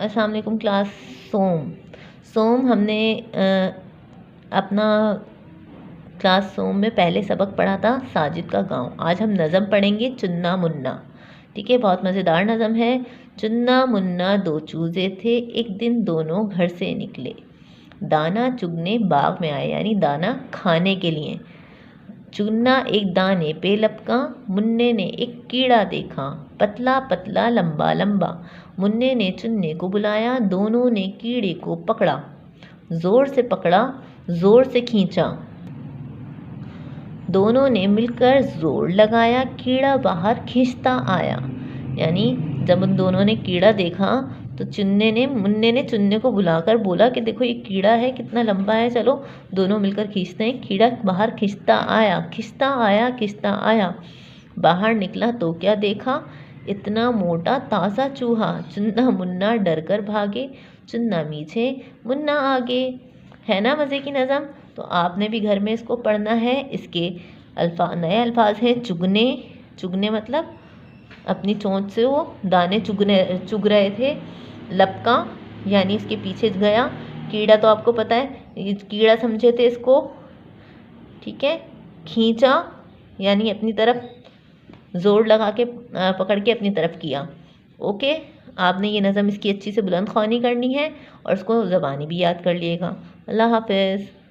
अस्सलाम वालेकुम क्लास। सोम हमने अपना क्लास सोम में पहले सबक पढ़ा था साजिद का गांव। आज हम नज़म पढ़ेंगे चुन्ना मुन्ना। ठीक है, बहुत मज़ेदार नज़म है। चुन्ना मुन्ना दो चूज़े थे, एक दिन दोनों घर से निकले, दाना चुगने बाग में आए, यानी दाना खाने के लिए। चुन्ना एक दाने पे लपका, मुन्ने ने एक कीड़ा देखा, पतला पतला लंबा लंबा। मुन्ने ने चुन्ने को बुलाया, दोनों ने कीड़े को पकड़ा, जोर से पकड़ा, जोर से खींचा। दोनों ने मिलकर जोर लगाया, कीड़ा बाहर खींचता आया। यानी जब उन दोनों ने कीड़ा देखा तो मुन्ने ने चुन्ने को बुलाकर बोला कि देखो ये कीड़ा है, कितना लंबा है, चलो दोनों मिलकर खींचते हैं। कीड़ा बाहर खींचता आया, खींचता आया, खींचता आया। बाहर निकला तो क्या देखा, इतना मोटा ताज़ा चूहा। चुन्ना मुन्ना डर कर भागे, चुन्ना पीछे मुन्ना आगे। है ना मज़े की नज़म? तो आपने भी घर में इसको पढ़ना है। इसके नए अल्फाज हैं चुगने। चुगने मतलब अपनी चोंच से वो दाने चुग रहे थे। लपका यानी इसके पीछे गया। कीड़ा तो आपको पता है, ये कीड़ा समझे थे इसको। ठीक है। खींचा यानी अपनी तरफ जोर लगा के पकड़ के अपनी तरफ किया। ओके, आपने ये नज़म इसकी अच्छी से बुलंद ख्वानी करनी है और उसको ज़बानी भी याद कर लिएगा। अल्लाह हाफ़िज़।